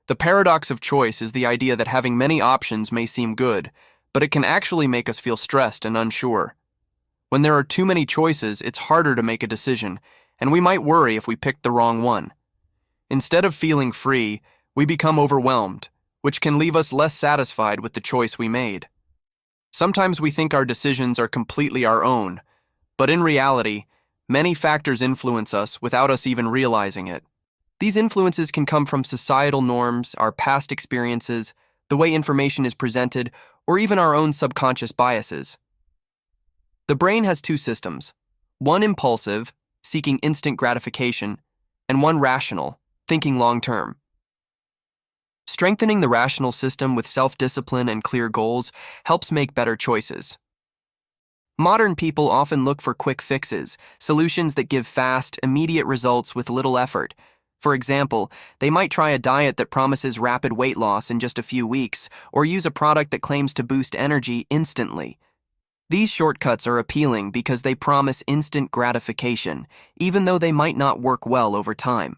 The paradox of choice is the idea that having many options may seem good, but it can actually make us feel stressed and unsure. When there are too many choices, it's harder to make a decision, and we might worry if we picked the wrong one. Instead of feeling free, we become overwhelmed, which can leave us less satisfied with the choice we made. Sometimes we think our decisions are completely our own, but in reality, many factors influence us without us even realizing it. These influences can come from societal norms, our past experiences, the way information is presented, or even our own subconscious biases. The brain has two systems, one impulsive, seeking instant gratification, and one rational, thinking long-term. Strengthening the rational system with self-discipline and clear goals helps make better choices. Modern people often look for quick fixes, solutions that give fast, immediate results with little effort. For example, they might try a diet that promises rapid weight loss in just a few weeks, or use a product that claims to boost energy instantly. These shortcuts are appealing because they promise instant gratification, even though they might not work well over time.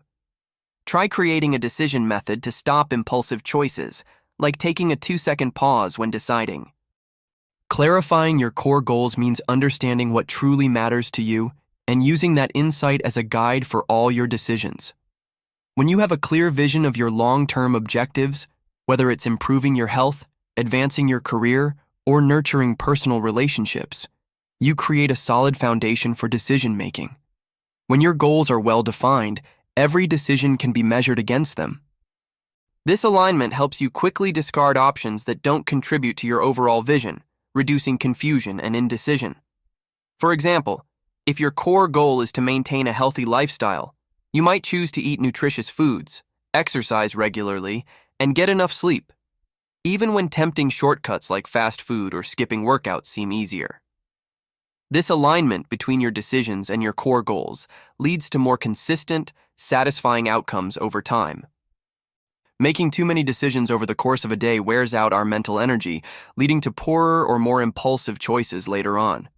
Try creating a decision method to stop impulsive choices, like taking a 2-second pause when deciding. Clarifying your core goals means understanding what truly matters to you and using that insight as a guide for all your decisions. When you have a clear vision of your long-term objectives, whether it's improving your health, advancing your career, or nurturing personal relationships, you create a solid foundation for decision-making. When your goals are well-defined, every decision can be measured against them. This alignment helps you quickly discard options that don't contribute to your overall vision, reducing confusion and indecision. For example, if your core goal is to maintain a healthy lifestyle, you might choose to eat nutritious foods, exercise regularly, and get enough sleep, even when tempting shortcuts like fast food or skipping workouts seem easier. This alignment between your decisions and your core goals leads to more consistent, satisfying outcomes over time. Making too many decisions over the course of a day wears out our mental energy, leading to poorer or more impulsive choices later on.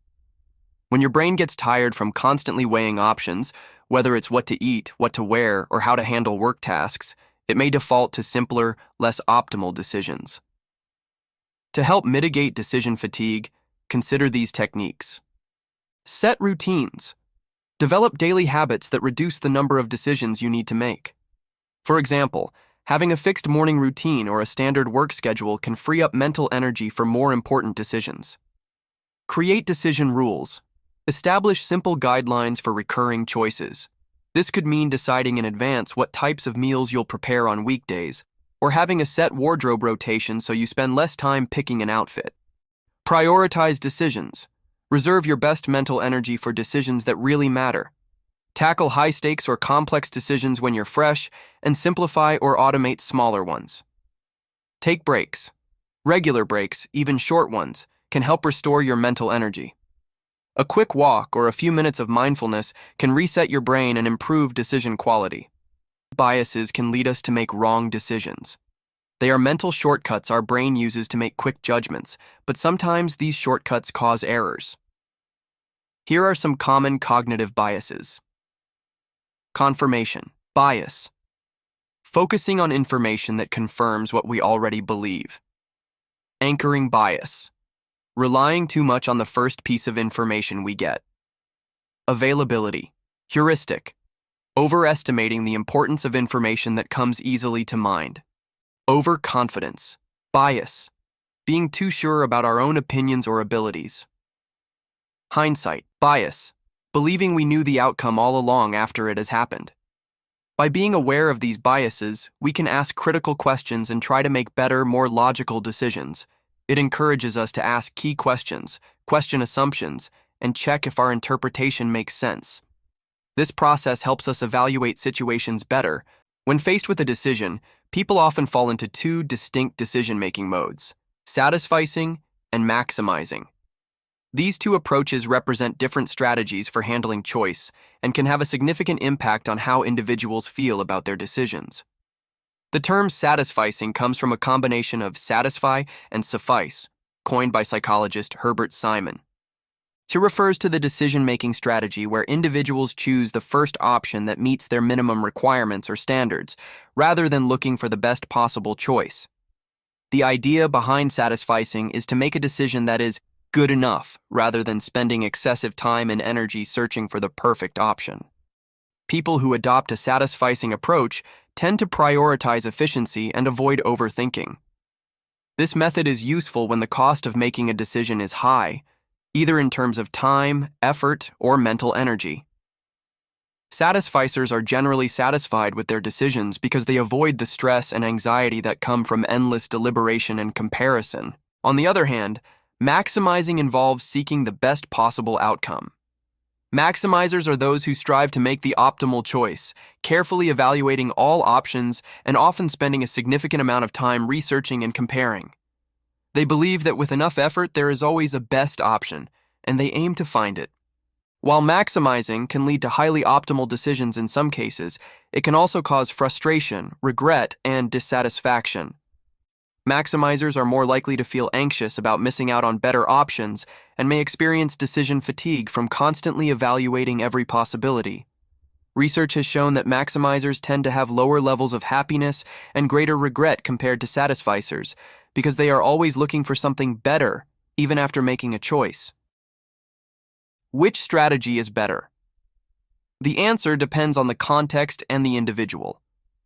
When your brain gets tired from constantly weighing options, whether it's what to eat, what to wear, or how to handle work tasks, it may default to simpler, less optimal decisions. To help mitigate decision fatigue, consider these techniques. Set routines. Develop daily habits that reduce the number of decisions you need to make. For example, having a fixed morning routine or a standard work schedule can free up mental energy for more important decisions. Create decision rules. Establish simple guidelines for recurring choices. This could mean deciding in advance what types of meals you'll prepare on weekdays, or having a set wardrobe rotation so you spend less time picking an outfit. Prioritize decisions. Reserve your best mental energy for decisions that really matter. Tackle high-stakes or complex decisions when you're fresh, and simplify or automate smaller ones. Take breaks. Regular breaks, even short ones, can help restore your mental energy. A quick walk or a few minutes of mindfulness can reset your brain and improve decision quality. Biases can lead us to make wrong decisions. They are mental shortcuts our brain uses to make quick judgments, but sometimes these shortcuts cause errors. Here are some common cognitive biases. Confirmation bias. Focusing on information that confirms what we already believe. Anchoring bias. Relying too much on the first piece of information we get. Availability. Heuristic. Overestimating the importance of information that comes easily to mind. Overconfidence. Bias. Being too sure about our own opinions or abilities. Hindsight. Bias. Believing we knew the outcome all along after it has happened. By being aware of these biases, we can ask critical questions and try to make better, more logical decisions. It encourages us to ask key questions, question assumptions, and check if our interpretation makes sense. This process helps us evaluate situations better. When faced with a decision, people often fall into two distinct decision-making modes: satisficing and maximizing. These two approaches represent different strategies for handling choice and can have a significant impact on how individuals feel about their decisions. The term satisficing comes from a combination of satisfy and suffice, coined by psychologist Herbert Simon. SKU refers to the decision-making strategy where individuals choose the first option that meets their minimum requirements or standards, rather than looking for the best possible choice. The idea behind satisficing is to make a decision that is good enough, rather than spending excessive time and energy searching for the perfect option. People who adopt a satisficing approach tend to prioritize efficiency and avoid overthinking. This method is useful when the cost of making a decision is high, either in terms of time, effort, or mental energy. Satisficers are generally satisfied with their decisions because they avoid the stress and anxiety that come from endless deliberation and comparison. On the other hand, maximizing involves seeking the best possible outcome. Maximizers are those who strive to make the optimal choice, carefully evaluating all options and often spending a significant amount of time researching and comparing. They believe that with enough effort, there is always a best option, and they aim to find it. While maximizing can lead to highly optimal decisions in some cases, it can also cause frustration, regret, and dissatisfaction. Maximizers are more likely to feel anxious about missing out on better options and may experience decision fatigue from constantly evaluating every possibility. Research has shown that maximizers tend to have lower levels of happiness and greater regret compared to satisficers, because they are always looking for something better, even after making a choice. Which strategy is better? The answer depends on the context and the individual.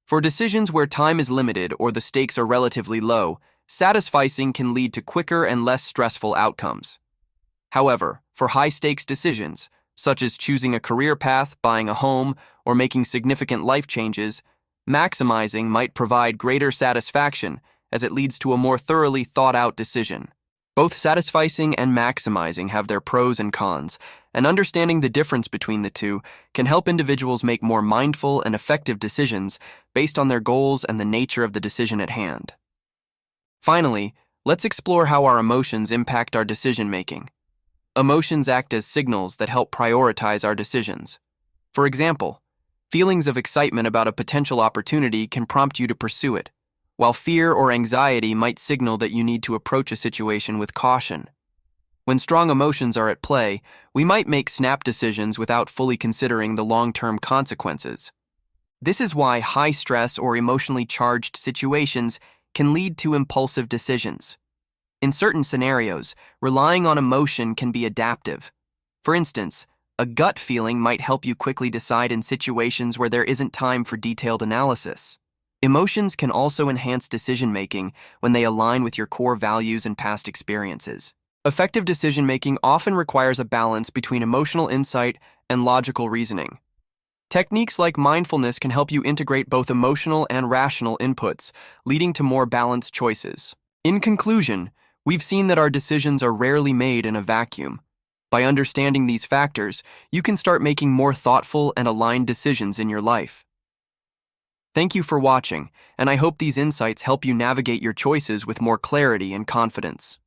For decisions where time is limited or the stakes are relatively low, satisficing can lead to quicker and less stressful outcomes. However, for high-stakes decisions, such as choosing a career path, buying a home, or making significant life changes, maximizing might provide greater satisfaction as it leads to a more thoroughly thought-out decision. Both satisficing and maximizing have their pros and cons, and understanding the difference between the two can help individuals make more mindful and effective decisions based on their goals and the nature of the decision at hand. Finally, let's explore how our emotions impact our decision-making. Emotions act as signals that help prioritize our decisions. For example, feelings of excitement about a potential opportunity can prompt you to pursue it, while fear or anxiety might signal that you need to approach a situation with caution. When strong emotions are at play, we might make snap decisions without fully considering the long-term consequences. This is why high-stress or emotionally charged situations can lead to impulsive decisions. In certain scenarios, relying on emotion can be adaptive. For instance, a gut feeling might help you quickly decide in situations where there isn't time for detailed analysis. Emotions can also enhance decision-making when they align with your core values and past experiences. Effective decision-making often requires a balance between emotional insight and logical reasoning. Techniques like mindfulness can help you integrate both emotional and rational inputs, leading to more balanced choices. In conclusion, we've seen that our decisions are rarely made in a vacuum. By understanding these factors, you can start making more thoughtful and aligned decisions in your life. Thank you for watching, and I hope these insights help you navigate your choices with more clarity and confidence.